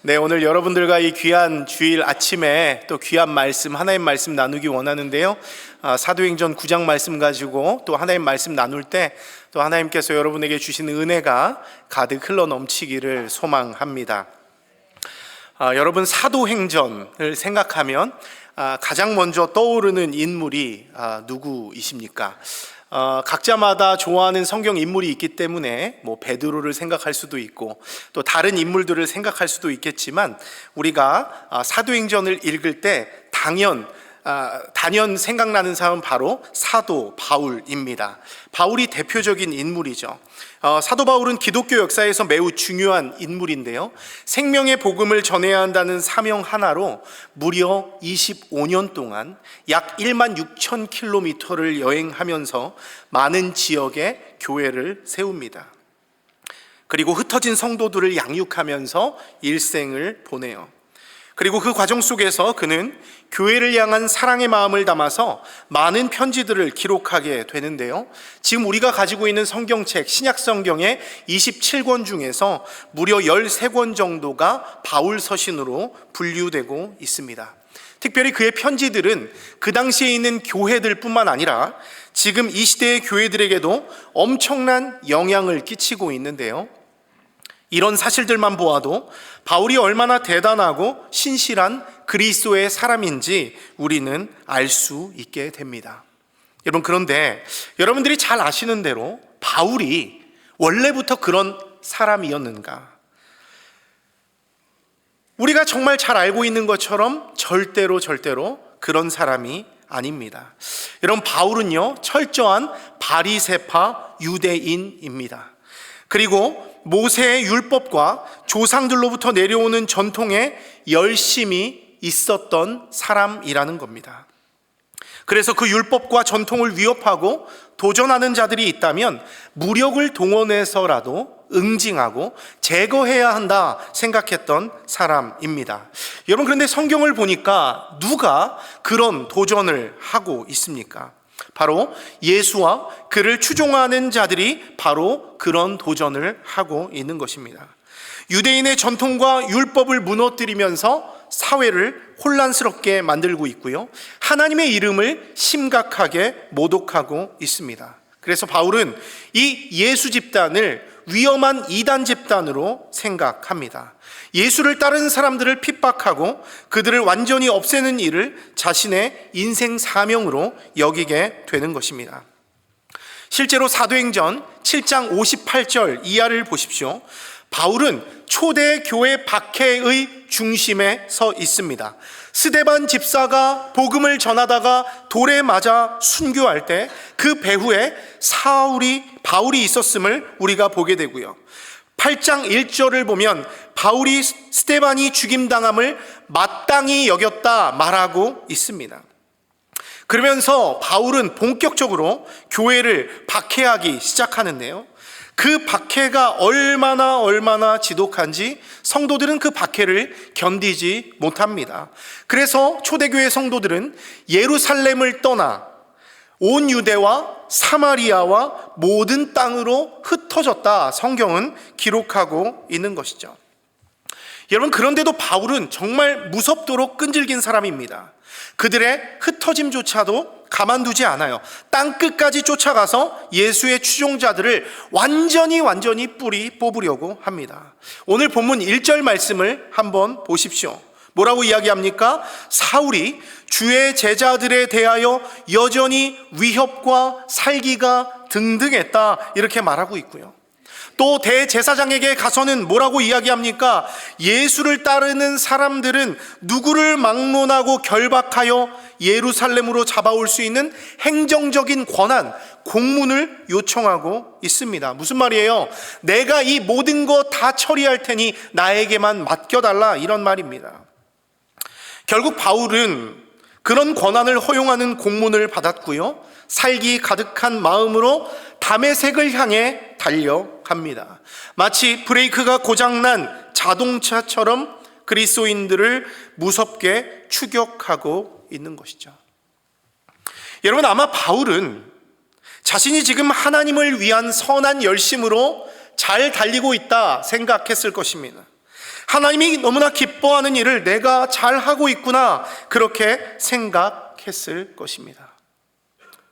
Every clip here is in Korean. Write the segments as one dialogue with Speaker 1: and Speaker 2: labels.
Speaker 1: 네, 오늘 여러분들과 이 귀한 주일 아침에 또 귀한 말씀, 하나님 말씀 나누기 원하는데요. 사도행전 9장 말씀 가지고 또 하나님 말씀 나눌 때 또 하나님께서 여러분에게 주시는 은혜가 가득 흘러 넘치기를 소망합니다. 여러분, 사도행전을 생각하면 가장 먼저 떠오르는 인물이 누구이십니까? 각자마다 좋아하는 성경 인물이 있기 때문에 베드로를 생각할 수도 있고 또 다른 인물들을 생각할 수도 있겠지만, 우리가 사도행전을 읽을 때 단연 생각나는 사람은 바로 사도 바울입니다. 바울이 대표적인 인물이죠. 사도 바울은 기독교 역사에서 매우 중요한 인물인데요, 생명의 복음을 전해야 한다는 사명 하나로 무려 25년 동안 약 1만 6천 킬로미터를 여행하면서 많은 지역에 교회를 세웁니다. 그리고 흩어진 성도들을 양육하면서 일생을 보내요. 그리고 그 과정 속에서 그는 교회를 향한 사랑의 마음을 담아서 많은 편지들을 기록하게 되는데요, 지금 우리가 가지고 있는 성경책 신약성경의 27권 중에서 무려 13권 정도가 바울 서신으로 분류되고 있습니다. 특별히 그의 편지들은 그 당시에 있는 교회들 뿐만 아니라 지금 이 시대의 교회들에게도 엄청난 영향을 끼치고 있는데요, 이런 사실들만 보아도 바울이 얼마나 대단하고 신실한 그리스도의 사람인지 우리는 알 수 있게 됩니다. 여러분, 그런데 여러분들이 잘 아시는 대로 바울이 원래부터 그런 사람이었는가? 우리가 정말 잘 알고 있는 것처럼 절대로 그런 사람이 아닙니다. 여러분, 바울은요, 철저한 바리새파 유대인입니다. 그리고 모세의 율법과 조상들로부터 내려오는 전통에 열심히 있었던 사람이라는 겁니다. 그래서 그 율법과 전통을 위협하고 도전하는 자들이 있다면 무력을 동원해서라도 응징하고 제거해야 한다 생각했던 사람입니다. 여러분, 그런데 성경을 보니까 누가 그런 도전을 하고 있습니까? 바로 예수와 그를 추종하는 자들이 바로 그런 도전을 하고 있는 것입니다. 유대인의 전통과 율법을 무너뜨리면서 사회를 혼란스럽게 만들고 있고요, 하나님의 이름을 심각하게 모독하고 있습니다. 그래서 바울은 이 예수 집단을 위험한 이단 집단으로 생각합니다. 예수를 따르는 사람들을 핍박하고 그들을 완전히 없애는 일을 자신의 인생 사명으로 여기게 되는 것입니다. 실제로 사도행전 7장 58절 이하를 보십시오. 바울은 초대 교회 박해의 중심에 서 있습니다. 스데반 집사가 복음을 전하다가 돌에 맞아 순교할 때 그 배후에 바울이 있었음을 우리가 보게 되고요, 8장 1절을 보면 바울이 스데반이 죽임당함을 마땅히 여겼다 말하고 있습니다. 그러면서 바울은 본격적으로 교회를 박해하기 시작하는데요, 그 박해가 얼마나 지독한지 성도들은 그 박해를 견디지 못합니다. 그래서 초대교회 성도들은 예루살렘을 떠나 온 유대와 사마리아와 모든 땅으로 흩어졌다, 성경은 기록하고 있는 것이죠. 여러분, 그런데도 바울은 정말 무섭도록 끈질긴 사람입니다. 그들의 흩어짐조차도 가만두지 않아요. 땅끝까지 쫓아가서 예수의 추종자들을 완전히 뿌리 뽑으려고 합니다. 오늘 본문 1절 말씀을 한번 보십시오. 뭐라고 이야기합니까? 사울이 주의 제자들에 대하여 여전히 위협과 살기가 등등했다, 이렇게 말하고 있고요, 또 대제사장에게 가서는 뭐라고 이야기합니까? 예수를 따르는 사람들은 누구를 막론하고 결박하여 예루살렘으로 잡아올 수 있는 행정적인 권한, 공문을 요청하고 있습니다. 무슨 말이에요? 내가 이 모든 거 다 처리할 테니 나에게만 맡겨달라, 이런 말입니다. 결국 바울은 그런 권한을 허용하는 공문을 받았고요, 살기 가득한 마음으로 다메섹을 향해 달려갑니다. 마치 브레이크가 고장난 자동차처럼 그리스도인들을 무섭게 추격하고 있는 것이죠. 여러분, 아마 바울은 자신이 지금 하나님을 위한 선한 열심으로 잘 달리고 있다 생각했을 것입니다. 하나님이 너무나 기뻐하는 일을 내가 잘하고 있구나, 그렇게 생각했을 것입니다.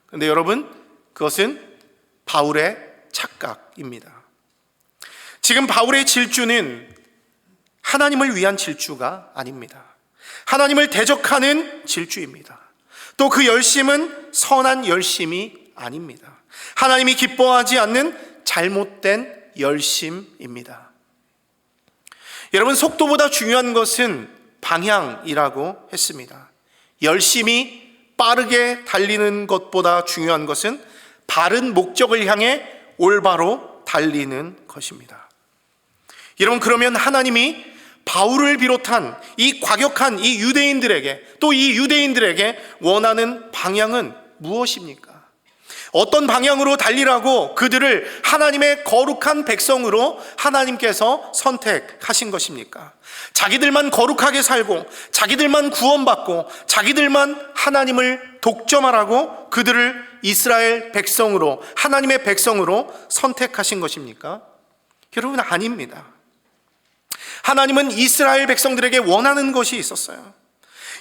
Speaker 1: 그런데 여러분, 그것은 바울의 착각입니다. 지금 바울의 질주는 하나님을 위한 질주가 아닙니다. 하나님을 대적하는 질주입니다. 또 그 열심은 선한 열심이 아닙니다. 하나님이 기뻐하지 않는 잘못된 열심입니다. 여러분, 속도보다 중요한 것은 방향이라고 했습니다. 열심히 빠르게 달리는 것보다 중요한 것은 바른 목적을 향해 올바로 달리는 것입니다. 여러분, 그러면 하나님이 바울을 비롯한 이 과격한 이 유대인들에게, 또 이 유대인들에게 원하는 방향은 무엇입니까? 어떤 방향으로 달리라고 그들을 하나님의 거룩한 백성으로 하나님께서 선택하신 것입니까? 자기들만 거룩하게 살고, 자기들만 구원받고, 자기들만 하나님을 독점하라고 그들을 이스라엘 백성으로, 하나님의 백성으로 선택하신 것입니까? 여러분, 아닙니다. 하나님은 이스라엘 백성들에게 원하는 것이 있었어요.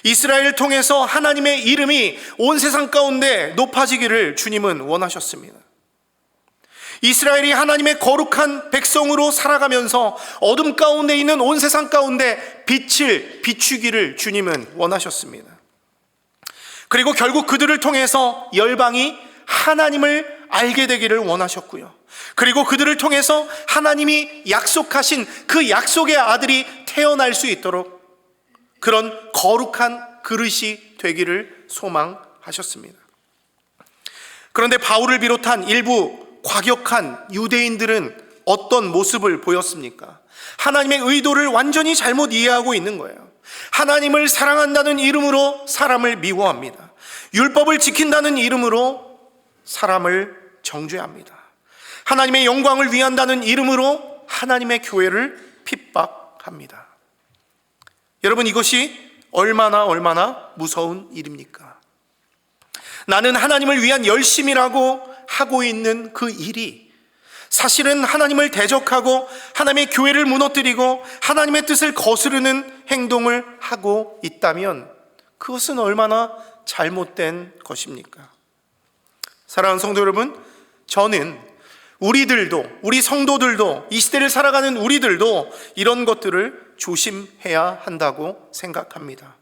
Speaker 1: 이스라엘을 통해서 하나님의 이름이 온 세상 가운데 높아지기를 주님은 원하셨습니다. 이스라엘이 하나님의 거룩한 백성으로 살아가면서 어둠 가운데 있는 온 세상 가운데 빛을 비추기를 주님은 원하셨습니다. 그리고 결국 그들을 통해서 열방이 하나님을 알게 되기를 원하셨고요. 그리고 그들을 통해서 하나님이 약속하신 그 약속의 아들이 태어날 수 있도록 그런 거룩한 그릇이 되기를 소망하셨습니다. 그런데 바울을 비롯한 일부 과격한 유대인들은 어떤 모습을 보였습니까? 하나님의 의도를 완전히 잘못 이해하고 있는 거예요. 하나님을 사랑한다는 이름으로 사람을 미워합니다. 율법을 지킨다는 이름으로 사람을 정죄합니다. 하나님의 영광을 위한다는 이름으로 하나님의 교회를 핍박합니다. 여러분, 이것이 얼마나 무서운 일입니까? 나는 하나님을 위한 열심이라고 하고 있는 그 일이 사실은 하나님을 대적하고 하나님의 교회를 무너뜨리고 하나님의 뜻을 거스르는 행동을 하고 있다면 그것은 얼마나 잘못된 것입니까? 사랑하는 성도 여러분, 저는 우리 성도들도, 이 시대를 살아가는 우리들도 이런 것들을 조심해야 한다고 생각합니다.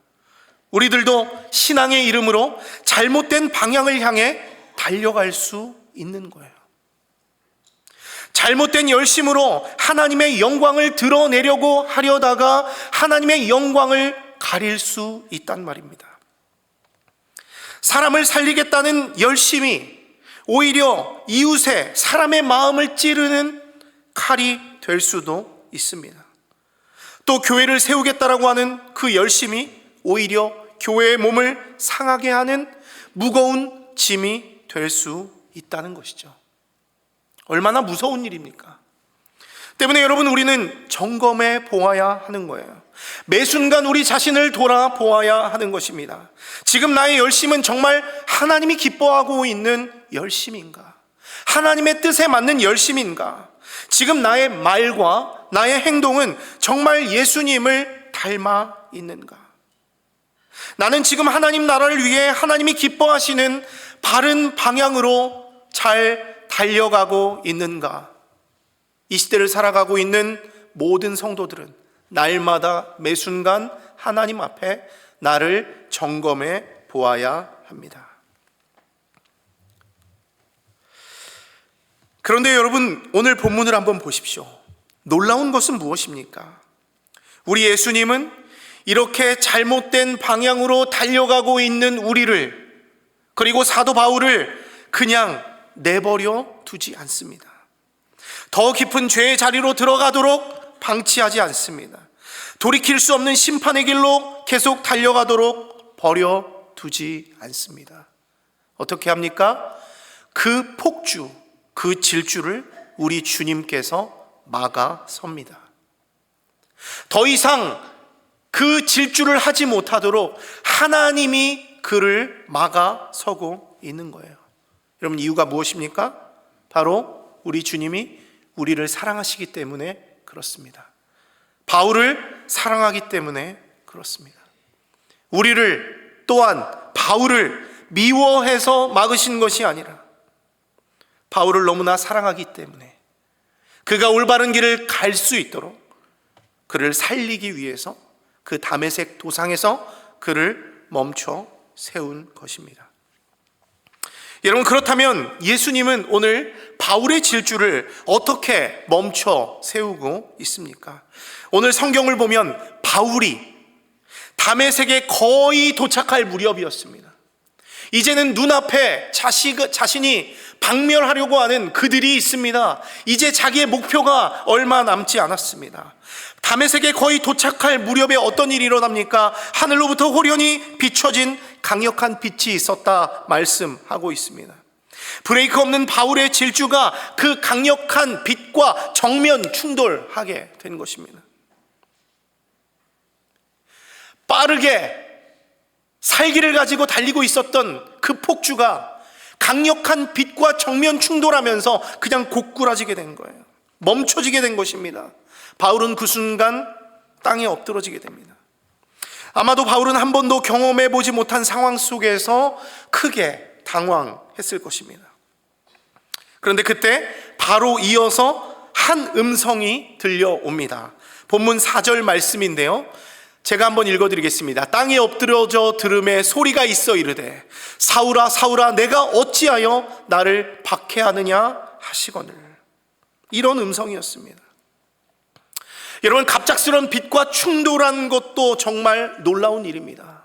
Speaker 1: 우리들도 신앙의 이름으로 잘못된 방향을 향해 달려갈 수 있는 거예요. 잘못된 열심으로 하나님의 영광을 드러내려고 하려다가 하나님의 영광을 가릴 수 있단 말입니다. 사람을 살리겠다는 열심이 오히려 이웃의 사람의 마음을 찌르는 칼이 될 수도 있습니다. 또 교회를 세우겠다라고 하는 그 열심이 오히려 교회의 몸을 상하게 하는 무거운 짐이 될 수 있다는 것이죠. 얼마나 무서운 일입니까? 때문에 여러분, 우리는 점검해 보아야 하는 거예요. 매 순간 우리 자신을 돌아보아야 하는 것입니다. 지금 나의 열심은 정말 하나님이 기뻐하고 있는 열심인가? 하나님의 뜻에 맞는 열심인가? 지금 나의 말과 나의 행동은 정말 예수님을 닮아 있는가? 나는 지금 하나님 나라를 위해 하나님이 기뻐하시는 바른 방향으로 잘 달려가고 있는가? 이 시대를 살아가고 있는 모든 성도들은 날마다 매 순간 하나님 앞에 나를 점검해 보아야 합니다. 그런데 여러분, 오늘 본문을 한번 보십시오. 놀라운 것은 무엇입니까? 우리 예수님은 이렇게 잘못된 방향으로 달려가고 있는 우리를, 그리고 사도 바울을 그냥 내버려 두지 않습니다. 더 깊은 죄의 자리로 들어가도록 방치하지 않습니다. 돌이킬 수 없는 심판의 길로 계속 달려가도록 버려두지 않습니다. 어떻게 합니까? 그 폭주, 그 질주를 우리 주님께서 막아섭니다. 더 이상 그 질주를 하지 못하도록 하나님이 그를 막아서고 있는 거예요. 여러분, 이유가 무엇입니까? 바로 우리 주님이 우리를 사랑하시기 때문에 그렇습니다. 바울을 사랑하기 때문에 그렇습니다. 우리를 또한 바울을 미워해서 막으신 것이 아니라 바울을 너무나 사랑하기 때문에 그가 올바른 길을 갈 수 있도록 그를 살리기 위해서 그 다메섹 도상에서 그를 멈춰 세운 것입니다. 여러분, 그렇다면 예수님은 오늘 바울의 질주를 어떻게 멈춰 세우고 있습니까? 오늘 성경을 보면 바울이 다메섹에 거의 도착할 무렵이었습니다. 이제는 눈앞에 자신이 박멸하려고 하는 그들이 있습니다. 이제 자기의 목표가 얼마 남지 않았습니다. 다메섹에 거의 도착할 무렵에 어떤 일이 일어납니까? 하늘로부터 호련히 비춰진 강력한 빛이 있었다 말씀하고 있습니다. 브레이크 없는 바울의 질주가 그 강력한 빛과 정면 충돌하게 된 것입니다. 빠르게 살기를 가지고 달리고 있었던 그 폭주가 강력한 빛과 정면 충돌하면서 그냥 고꾸라지게 된 거예요. 멈춰지게 된 것입니다. 바울은 그 순간 땅에 엎드러지게 됩니다. 아마도 바울은 한 번도 경험해 보지 못한 상황 속에서 크게 당황했을 것입니다. 그런데 그때 바로 이어서 한 음성이 들려옵니다. 본문 4절 말씀인데요, 제가 한번 읽어드리겠습니다. 땅에 엎드려져 들음에 소리가 있어 이르되 사울아 사울아 내가 어찌하여 나를 박해하느냐 하시거늘. 이런 음성이었습니다. 여러분, 갑작스러운 빛과 충돌한 것도 정말 놀라운 일입니다.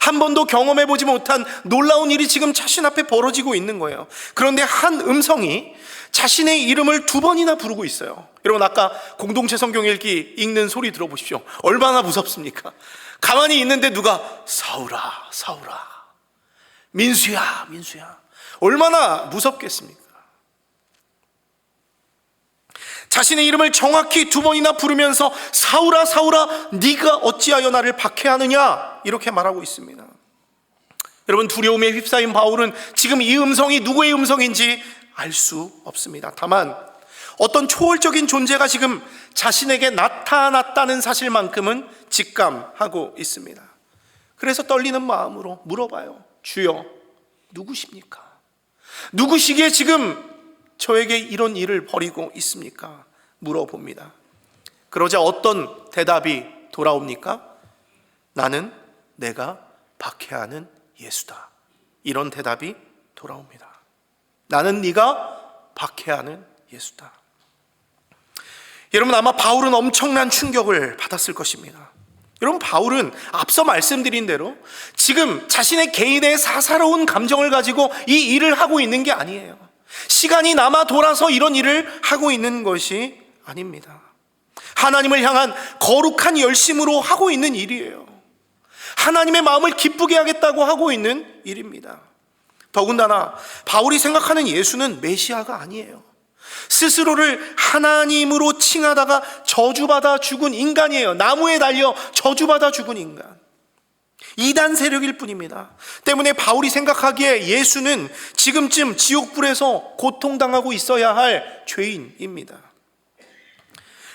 Speaker 1: 한 번도 경험해보지 못한 놀라운 일이 지금 자신 앞에 벌어지고 있는 거예요. 그런데 한 음성이 자신의 이름을 2번이나 부르고 있어요. 여러분, 아까 공동체 성경 읽기 읽는 소리 들어보십시오. 얼마나 무섭습니까? 가만히 있는데 누가 사울아 사울아, 민수야 민수야, 얼마나 무섭겠습니까? 자신의 이름을 정확히 2번이나 부르면서 사울아 사울아 네가 어찌하여 나를 박해하느냐, 이렇게 말하고 있습니다. 여러분, 두려움에 휩싸인 바울은 지금 이 음성이 누구의 음성인지 알 수 없습니다. 다만 어떤 초월적인 존재가 지금 자신에게 나타났다는 사실만큼은 직감하고 있습니다. 그래서 떨리는 마음으로 물어봐요. 주여, 누구십니까? 누구시기에 지금 저에게 이런 일을 벌이고 있습니까? 물어봅니다. 그러자 어떤 대답이 돌아옵니까? 나는 내가 박해하는 예수다. 이런 대답이 돌아옵니다. 나는 네가 박해하는 예수다. 여러분, 아마 바울은 엄청난 충격을 받았을 것입니다. 여러분, 바울은 앞서 말씀드린 대로 지금 자신의 개인의 사사로운 감정을 가지고 이 일을 하고 있는 게 아니에요. 시간이 남아 돌아서 이런 일을 하고 있는 것이 아닙니다. 하나님을 향한 거룩한 열심으로 하고 있는 일이에요. 하나님의 마음을 기쁘게 하겠다고 하고 있는 일입니다. 더군다나 바울이 생각하는 예수는 메시아가 아니에요. 스스로를 하나님으로 칭하다가 저주받아 죽은 인간이에요. 나무에 달려 저주받아 죽은 인간, 이단 세력일 뿐입니다. 때문에 바울이 생각하기에 예수는 지금쯤 지옥불에서 고통당하고 있어야 할 죄인입니다.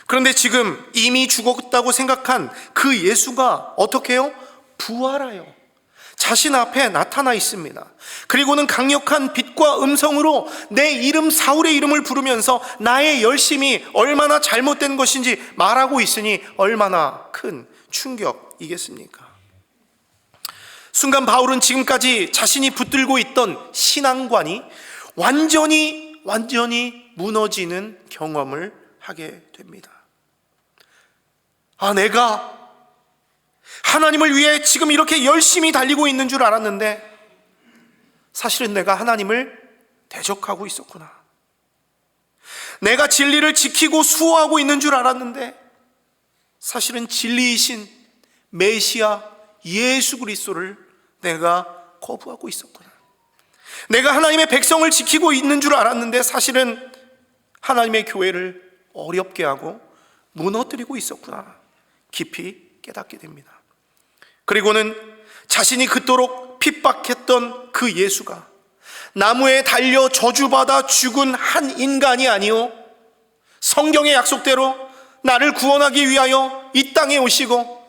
Speaker 1: 그런데 지금 이미 죽었다고 생각한 그 예수가 어떻게 해요? 부활하여 자신 앞에 나타나 있습니다. 그리고는 강력한 빛과 음성으로 내 이름 사울의 이름을 부르면서 나의 열심이 얼마나 잘못된 것인지 말하고 있으니 얼마나 큰 충격이겠습니까? 순간 바울은 지금까지 자신이 붙들고 있던 신앙관이 완전히 무너지는 경험을 하게 됩니다. 내가 하나님을 위해 지금 이렇게 열심히 달리고 있는 줄 알았는데 사실은 내가 하나님을 대적하고 있었구나. 내가 진리를 지키고 수호하고 있는 줄 알았는데 사실은 진리이신 메시아 예수 그리스도를 내가 거부하고 있었구나. 내가 하나님의 백성을 지키고 있는 줄 알았는데 사실은 하나님의 교회를 어렵게 하고 무너뜨리고 있었구나. 깊이 깨닫게 됩니다. 그리고는 자신이 그토록 핍박했던 그 예수가 나무에 달려 저주받아 죽은 한 인간이 아니요, 성경의 약속대로 나를 구원하기 위하여 이 땅에 오시고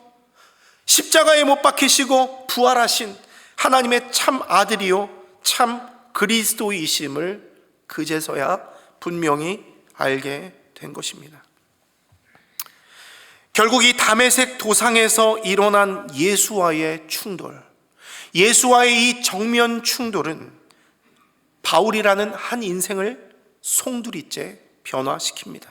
Speaker 1: 십자가에 못 박히시고 부활하신 하나님의 참 아들이요 참 그리스도이심을 그제서야 분명히 알게 된 것입니다. 결국 이 다메섹 도상에서 일어난 예수와의 충돌, 예수와의 이 정면 충돌은 바울이라는 한 인생을 송두리째 변화시킵니다.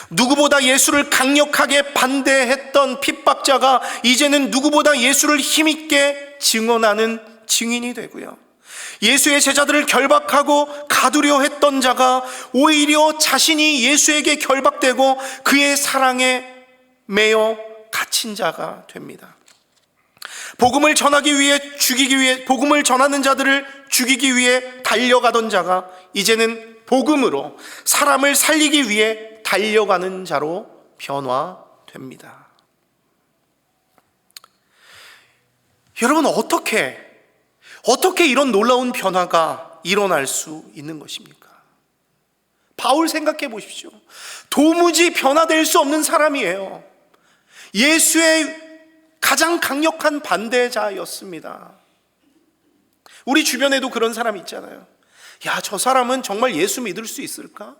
Speaker 1: 누구보다 예수를 강력하게 반대했던 핍박자가 이제는 누구보다 예수를 힘있게 증언하는 증인이 되고요, 예수의 제자들을 결박하고 가두려 했던 자가 오히려 자신이 예수에게 결박되고 그의 사랑에 매여 갇힌 자가 됩니다. 복음을 전하기 위해 복음을 전하는 자들을 죽이기 위해 달려가던 자가 이제는 복음으로 사람을 살리기 위해 달려가는 자로 변화됩니다. 여러분, 어떻게 이런 놀라운 변화가 일어날 수 있는 것입니까? 바울 생각해 보십시오. 도무지 변화될 수 없는 사람이에요. 예수의 가장 강력한 반대자였습니다. 우리 주변에도 그런 사람 있잖아요. 야, 저 사람은 정말 예수 믿을 수 있을까?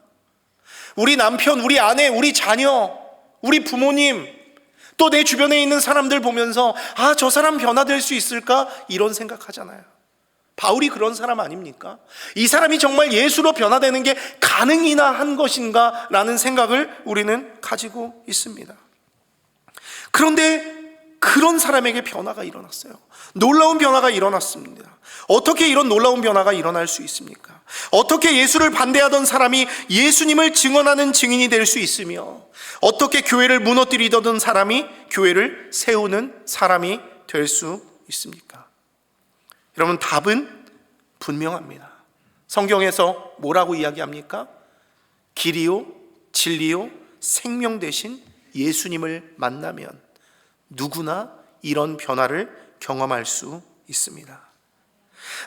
Speaker 1: 우리 남편, 우리 아내, 우리 자녀, 우리 부모님, 또 내 주변에 있는 사람들 보면서 아, 저 사람 변화될 수 있을까? 이런 생각하잖아요. 바울이 그런 사람 아닙니까? 이 사람이 정말 예수로 변화되는 게 가능이나 한 것인가? 라는 생각을 우리는 가지고 있습니다. 그런데 그런 사람에게 변화가 일어났어요. 놀라운 변화가 일어났습니다. 어떻게 이런 놀라운 변화가 일어날 수 있습니까? 어떻게 예수를 반대하던 사람이 예수님을 증언하는 증인이 될 수 있으며, 어떻게 교회를 무너뜨리던 사람이 교회를 세우는 사람이 될 수 있습니까? 여러분, 답은 분명합니다. 성경에서 뭐라고 이야기합니까? 길이요, 진리요, 생명 되신 예수님을 만나면 누구나 이런 변화를 경험할 수 있습니다.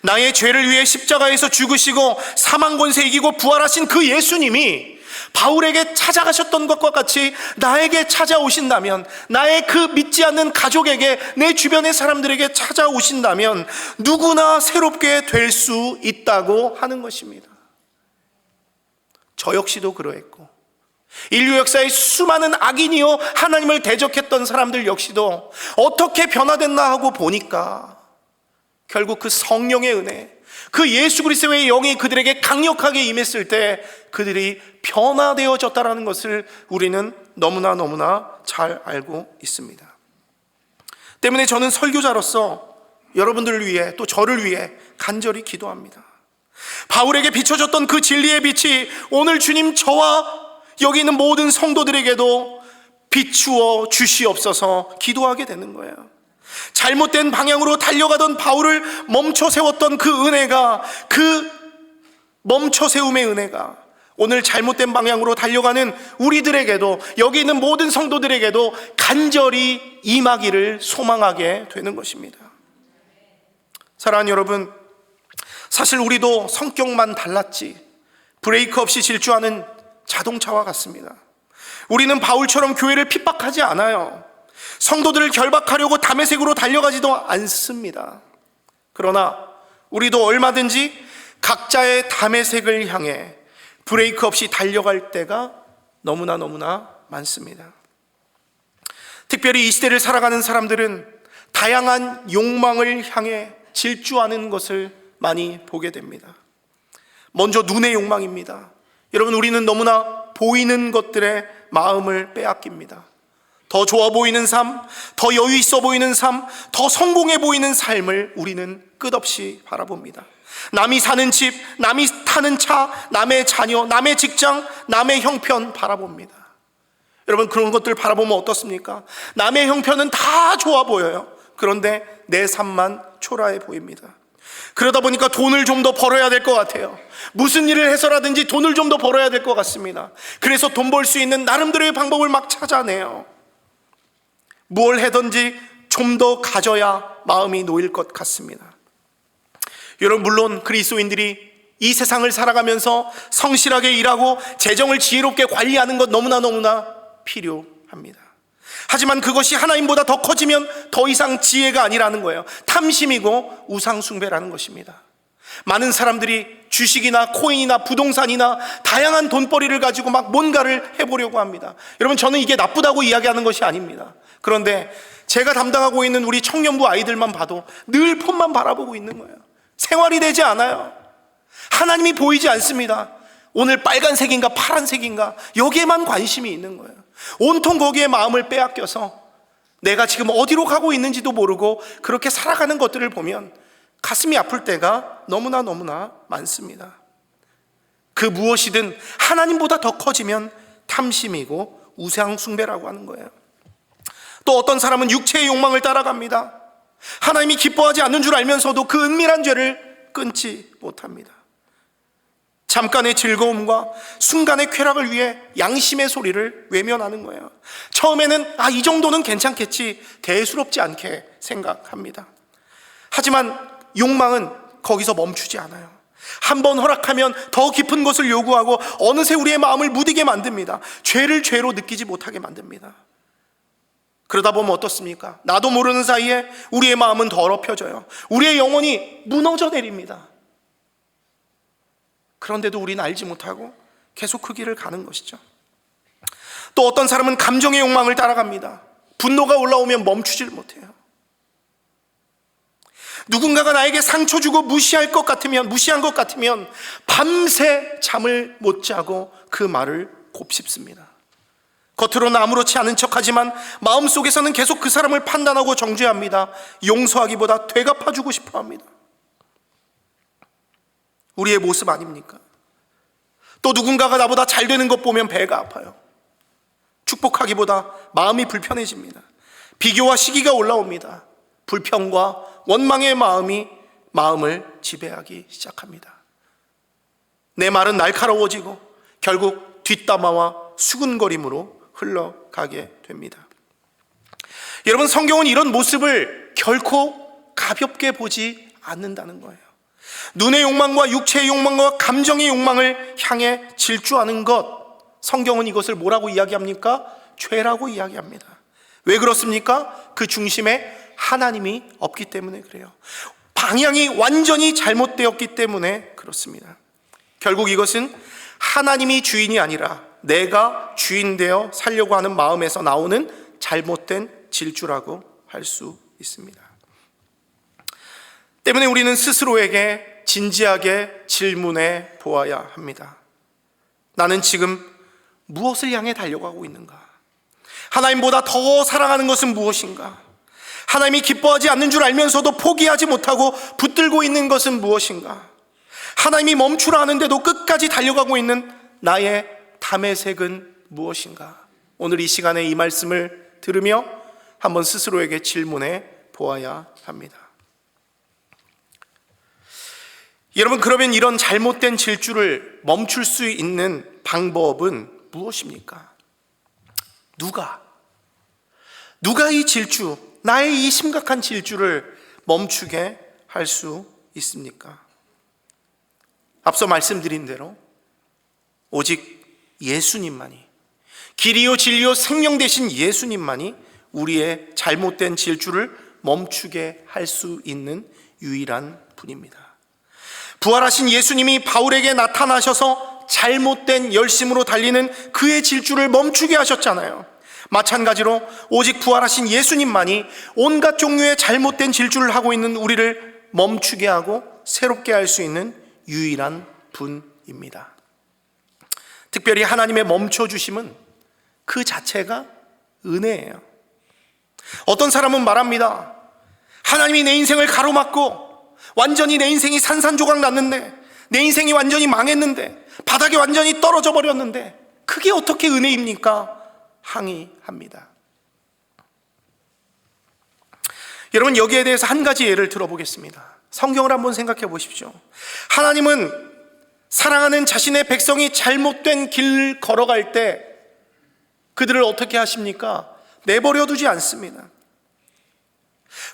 Speaker 1: 나의 죄를 위해 십자가에서 죽으시고 사망 권세 이기고 부활하신 그 예수님이 바울에게 찾아가셨던 것과 같이 나에게 찾아오신다면, 나의 그 믿지 않는 가족에게, 내 주변의 사람들에게 찾아오신다면 누구나 새롭게 될 수 있다고 하는 것입니다. 저 역시도 그러했고, 인류 역사의 수많은 악인이요 하나님을 대적했던 사람들 역시도 어떻게 변화됐나 하고 보니까 결국 그 성령의 은혜, 그 예수 그리스도의 영이 그들에게 강력하게 임했을 때 그들이 변화되어졌다는 것을 우리는 너무나 잘 알고 있습니다. 때문에 저는 설교자로서 여러분들을 위해, 또 저를 위해 간절히 기도합니다. 바울에게 비춰졌던 그 진리의 빛이 오늘 주님 저와 여기 있는 모든 성도들에게도 비추어 주시옵소서 기도하게 되는 거예요. 잘못된 방향으로 달려가던 바울을 멈춰 세웠던 그 은혜가, 그 멈춰 세움의 은혜가 오늘 잘못된 방향으로 달려가는 우리들에게도, 여기 있는 모든 성도들에게도 간절히 임하기를 소망하게 되는 것입니다. 사랑하는 여러분, 사실 우리도 성격만 달랐지 브레이크 없이 질주하는 자동차와 같습니다. 우리는 바울처럼 교회를 핍박하지 않아요. 성도들을 결박하려고 다메섹으로 달려가지도 않습니다. 그러나 우리도 얼마든지 각자의 다메섹을 향해 브레이크 없이 달려갈 때가 너무나 많습니다. 특별히 이 시대를 살아가는 사람들은 다양한 욕망을 향해 질주하는 것을 많이 보게 됩니다. 먼저 눈의 욕망입니다. 여러분, 우리는 너무나 보이는 것들에 마음을 빼앗깁니다. 더 좋아 보이는 삶, 더 여유 있어 보이는 삶, 더 성공해 보이는 삶을 우리는 끝없이 바라봅니다. 남이 사는 집, 남이 타는 차, 남의 자녀, 남의 직장, 남의 형편 바라봅니다. 여러분, 그런 것들 바라보면 어떻습니까? 남의 형편은 다 좋아 보여요. 그런데 내 삶만 초라해 보입니다. 그러다 보니까 돈을 좀 더 벌어야 될 것 같아요. 무슨 일을 해서라든지 돈을 좀 더 벌어야 될 것 같습니다. 그래서 돈 벌 수 있는 나름대로의 방법을 막 찾아내요. 뭘 해든지 좀 더 가져야 마음이 놓일 것 같습니다. 여러분, 물론 그리스도인들이 이 세상을 살아가면서 성실하게 일하고 재정을 지혜롭게 관리하는 것 너무나 필요합니다. 하지만 그것이 하나님보다 더 커지면 더 이상 지혜가 아니라는 거예요. 탐심이고 우상숭배라는 것입니다. 많은 사람들이 주식이나 코인이나 부동산이나 다양한 돈벌이를 가지고 막 뭔가를 해보려고 합니다. 여러분, 저는 이게 나쁘다고 이야기하는 것이 아닙니다. 그런데 제가 담당하고 있는 우리 청년부 아이들만 봐도 늘 폰만 바라보고 있는 거예요. 생활이 되지 않아요. 하나님이 보이지 않습니다. 오늘 빨간색인가 파란색인가 여기에만 관심이 있는 거예요. 온통 거기에 마음을 빼앗겨서 내가 지금 어디로 가고 있는지도 모르고 그렇게 살아가는 것들을 보면 가슴이 아플 때가 너무나 많습니다. 그 무엇이든 하나님보다 더 커지면 탐심이고 우상숭배라고 하는 거예요. 또 어떤 사람은 육체의 욕망을 따라갑니다. 하나님이 기뻐하지 않는 줄 알면서도 그 은밀한 죄를 끊지 못합니다. 잠깐의 즐거움과 순간의 쾌락을 위해 양심의 소리를 외면하는 거예요. 처음에는 이 정도는 괜찮겠지, 대수롭지 않게 생각합니다. 하지만 욕망은 거기서 멈추지 않아요. 한번 허락하면 더 깊은 것을 요구하고 어느새 우리의 마음을 무디게 만듭니다. 죄를 죄로 느끼지 못하게 만듭니다. 그러다 보면 어떻습니까? 나도 모르는 사이에 우리의 마음은 더럽혀져요. 우리의 영혼이 무너져 내립니다. 그런데도 우리는 알지 못하고 계속 그 길을 가는 것이죠. 또 어떤 사람은 감정의 욕망을 따라갑니다. 분노가 올라오면 멈추질 못해요. 누군가가 나에게 상처 주고 무시한 것 같으면 밤새 잠을 못 자고 그 말을 곱씹습니다. 겉으로는 아무렇지 않은 척하지만 마음속에서는 계속 그 사람을 판단하고 정죄합니다. 용서하기보다 되갚아주고 싶어합니다. 우리의 모습 아닙니까? 또 누군가가 나보다 잘 되는 것 보면 배가 아파요. 축복하기보다 마음이 불편해집니다. 비교와 시기가 올라옵니다. 불평과 원망의 마음을 지배하기 시작합니다. 내 말은 날카로워지고 결국 뒷담화와 수군거림으로 흘러가게 됩니다. 여러분, 성경은 이런 모습을 결코 가볍게 보지 않는다는 거예요. 눈의 욕망과 육체의 욕망과 감정의 욕망을 향해 질주하는 것, 성경은 이것을 뭐라고 이야기합니까? 죄라고 이야기합니다. 왜 그렇습니까? 그 중심에 하나님이 없기 때문에 그래요. 방향이 완전히 잘못되었기 때문에 그렇습니다. 결국 이것은 하나님이 주인이 아니라 내가 주인 되어 살려고 하는 마음에서 나오는 잘못된 질주라고 할 수 있습니다. 때문에 우리는 스스로에게 진지하게 질문해 보아야 합니다. 나는 지금 무엇을 향해 달려가고 있는가? 하나님보다 더 사랑하는 것은 무엇인가? 하나님이 기뻐하지 않는 줄 알면서도 포기하지 못하고 붙들고 있는 것은 무엇인가? 하나님이 멈추라 하는데도 끝까지 달려가고 있는 나의 담의색은 무엇인가? 오늘 이 시간에 이 말씀을 들으며 한번 스스로에게 질문해 보아야 합니다. 여러분, 그러면 이런 잘못된 질주를 멈출 수 있는 방법은 무엇입니까? 누가 이 질주, 나의 이 심각한 질주를 멈추게 할 수 있습니까? 앞서 말씀드린 대로 오직 예수님만이, 길이요 진리요 생명 되신 예수님만이 우리의 잘못된 질주를 멈추게 할 수 있는 유일한 분입니다. 부활하신 예수님이 바울에게 나타나셔서 잘못된 열심으로 달리는 그의 질주를 멈추게 하셨잖아요. 마찬가지로 오직 부활하신 예수님만이 온갖 종류의 잘못된 질주를 하고 있는 우리를 멈추게 하고 새롭게 할 수 있는 유일한 분입니다. 특별히 하나님의 멈춰주심은 그 자체가 은혜예요. 어떤 사람은 말합니다. 하나님이 내 인생을 가로막고 완전히 내 인생이 산산조각 났는데, 내 인생이 완전히 망했는데, 바닥에 완전히 떨어져 버렸는데 그게 어떻게 은혜입니까? 항의합니다. 여러분, 여기에 대해서 한 가지 예를 들어보겠습니다. 성경을 한번 생각해 보십시오. 하나님은 사랑하는 자신의 백성이 잘못된 길을 걸어갈 때 그들을 어떻게 하십니까? 내버려 두지 않습니다.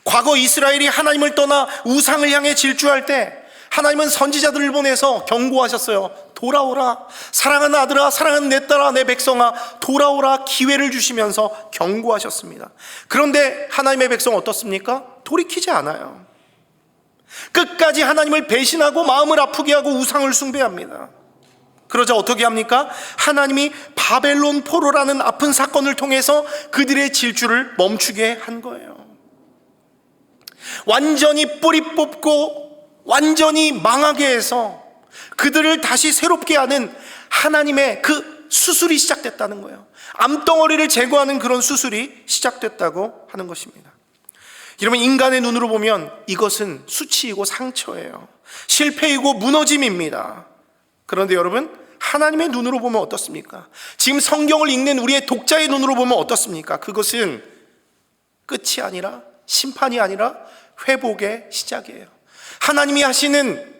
Speaker 1: 과거 이스라엘이 하나님을 떠나 우상을 향해 질주할 때 하나님은 선지자들을 보내서 경고하셨어요. 돌아오라. 사랑하는 아들아, 사랑하는 내 딸아, 내 백성아, 돌아오라 기회를 주시면서 경고하셨습니다. 그런데 하나님의 백성 어떻습니까? 돌이키지 않아요. 끝까지 하나님을 배신하고 마음을 아프게 하고 우상을 숭배합니다. 그러자 어떻게 합니까? 하나님이 바벨론 포로라는 아픈 사건을 통해서 그들의 질주를 멈추게 한 거예요. 완전히 뿌리 뽑고 완전히 망하게 해서 그들을 다시 새롭게 하는 하나님의 그 수술이 시작됐다는 거예요. 암덩어리를 제거하는 그런 수술이 시작됐다고 하는 것입니다. 여러분, 인간의 눈으로 보면 이것은 수치이고 상처예요. 실패이고 무너짐입니다. 그런데 여러분, 하나님의 눈으로 보면 어떻습니까? 지금 성경을 읽는 우리의 독자의 눈으로 보면 어떻습니까? 그것은 끝이 아니라, 심판이 아니라 회복의 시작이에요. 하나님이 하시는,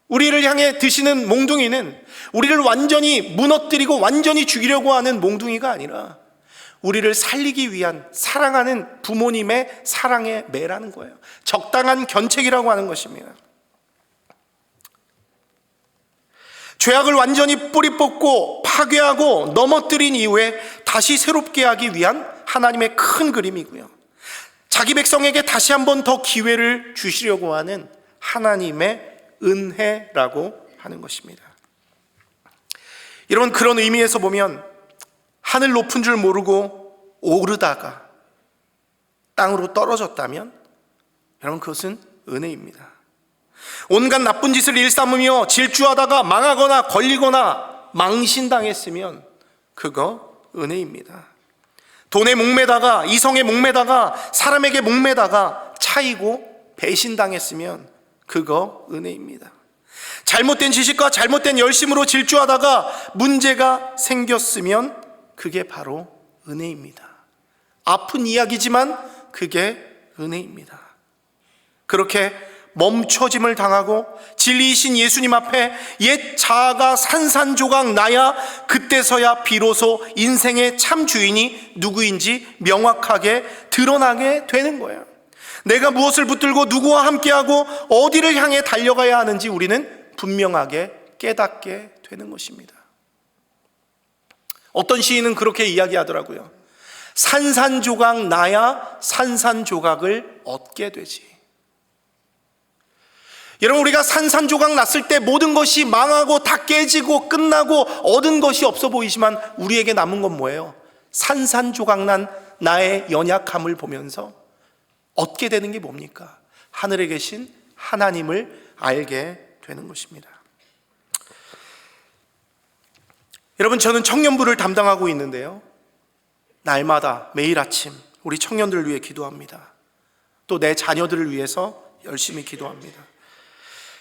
Speaker 1: 우리를 향해 드시는 몽둥이는 우리를 완전히 무너뜨리고 완전히 죽이려고 하는 몽둥이가 아니라 우리를 살리기 위한 사랑하는 부모님의 사랑의 매라는 거예요. 적당한 견책이라고 하는 것입니다. 죄악을 완전히 뿌리 뽑고 파괴하고 넘어뜨린 이후에 다시 새롭게 하기 위한 하나님의 큰 그림이고요. 자기 백성에게 다시 한 번 더 기회를 주시려고 하는 하나님의 은혜라고 하는 것입니다. 여러분, 그런 의미에서 보면 하늘 높은 줄 모르고 오르다가 땅으로 떨어졌다면 여러분, 그것은 은혜입니다. 온갖 나쁜 짓을 일삼으며 질주하다가 망하거나 걸리거나 망신당했으면 그거 은혜입니다. 돈에 목매다가, 이성에 목매다가, 사람에게 목매다가 차이고 배신당했으면 그거 은혜입니다. 잘못된 지식과 잘못된 열심으로 질주하다가 문제가 생겼으면 그게 바로 은혜입니다. 아픈 이야기지만 그게 은혜입니다. 그렇게 멈춰짐을 당하고 진리이신 예수님 앞에 옛 자아가 산산조각 나야 그때서야 비로소 인생의 참 주인이 누구인지 명확하게 드러나게 되는 거예요. 내가 무엇을 붙들고 누구와 함께하고 어디를 향해 달려가야 하는지 우리는 분명하게 깨닫게 되는 것입니다. 어떤 시인은 그렇게 이야기하더라고요. 산산조각 나야 산산조각을 얻게 되지. 여러분, 우리가 산산조각 났을 때 모든 것이 망하고 다 깨지고 끝나고 얻은 것이 없어 보이지만 우리에게 남은 건 뭐예요? 산산조각 난 나의 연약함을 보면서 얻게 되는 게 뭡니까? 하늘에 계신 하나님을 알게 되는 것입니다. 여러분, 저는 청년부를 담당하고 있는데요, 날마다 매일 아침 우리 청년들을 위해 기도합니다. 또 내 자녀들을 위해서 열심히 기도합니다.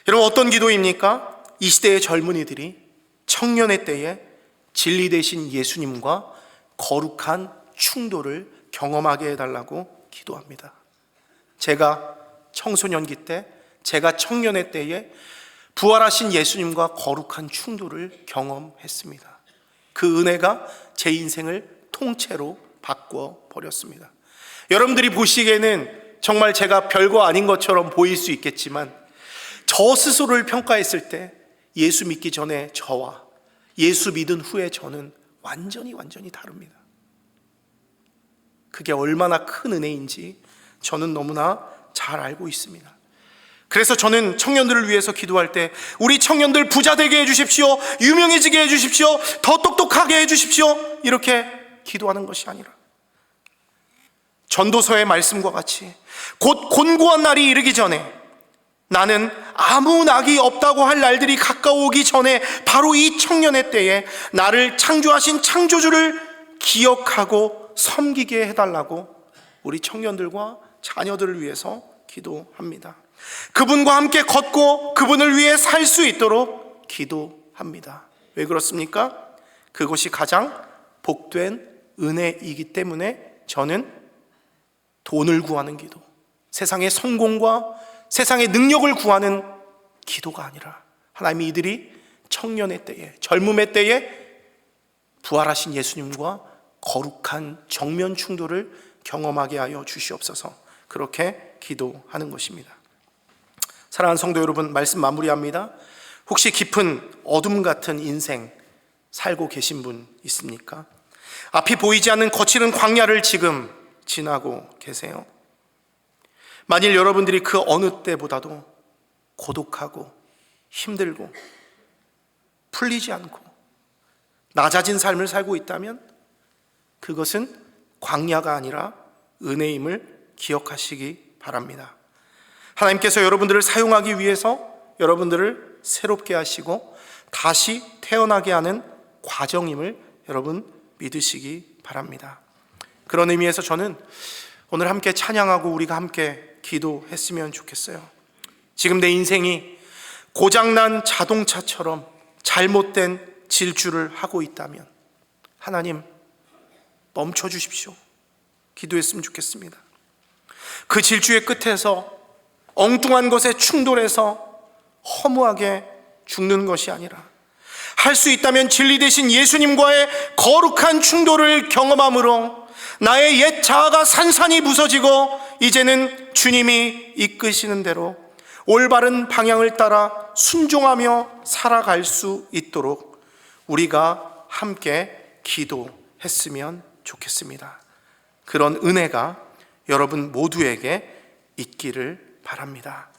Speaker 1: 여러분, 어떤 기도입니까? 이 시대의 젊은이들이 청년의 때에 진리 되신 예수님과 거룩한 충돌을 경험하게 해달라고 기도합니다. 제가 청소년기 때, 제가 청년의 때에 부활하신 예수님과 거룩한 충돌을 경험했습니다. 그 은혜가 제 인생을 통째로 바꿔버렸습니다. 여러분들이 보시기에는 정말 제가 별거 아닌 것처럼 보일 수 있겠지만 저 스스로를 평가했을 때 예수 믿기 전에 저와 예수 믿은 후에 저는 완전히 다릅니다. 그게 얼마나 큰 은혜인지 저는 너무나 잘 알고 있습니다. 그래서 저는 청년들을 위해서 기도할 때 우리 청년들 부자 되게 해주십시오, 유명해지게 해주십시오, 더 똑똑하게 해주십시오, 이렇게 기도하는 것이 아니라 전도서의 말씀과 같이 곧 곤고한 날이 이르기 전에, 나는 아무 낙이 없다고 할 날들이 가까워오기 전에 바로 이 청년의 때에 나를 창조하신 창조주를 기억하고 섬기게 해달라고 우리 청년들과 자녀들을 위해서 기도합니다. 그분과 함께 걷고 그분을 위해 살 수 있도록 기도합니다. 왜 그렇습니까? 그것이 가장 복된 은혜이기 때문에 저는 돈을 구하는 기도, 세상의 성공과 세상의 능력을 구하는 기도가 아니라 하나님이 이들이 청년의 때에, 젊음의 때에 부활하신 예수님과 거룩한 정면 충돌을 경험하게 하여 주시옵소서, 그렇게 기도하는 것입니다. 사랑하는 성도 여러분, 말씀 마무리합니다. 혹시 깊은 어둠 같은 인생 살고 계신 분 있습니까? 앞이 보이지 않는 거칠은 광야를 지금 지나고 계세요. 만일 여러분들이 그 어느 때보다도 고독하고 힘들고 풀리지 않고 낮아진 삶을 살고 있다면 그것은 광야가 아니라 은혜임을 기억하시기 바랍니다. 하나님께서 여러분들을 사용하기 위해서 여러분들을 새롭게 하시고 다시 태어나게 하는 과정임을 여러분 믿으시기 바랍니다. 그런 의미에서 저는 오늘 함께 찬양하고 우리가 함께 기도했으면 좋겠어요. 지금 내 인생이 고장난 자동차처럼 잘못된 질주를 하고 있다면 하나님 멈춰 주십시오. 기도했으면 좋겠습니다. 그 질주의 끝에서 엉뚱한 것에 충돌해서 허무하게 죽는 것이 아니라 할 수 있다면 진리 되신 예수님과의 거룩한 충돌을 경험함으로 나의 옛 자아가 산산이 부서지고 이제는 주님이 이끄시는 대로 올바른 방향을 따라 순종하며 살아갈 수 있도록 우리가 함께 기도했으면 좋겠습니다. 그런 은혜가 여러분 모두에게 있기를 바랍니다.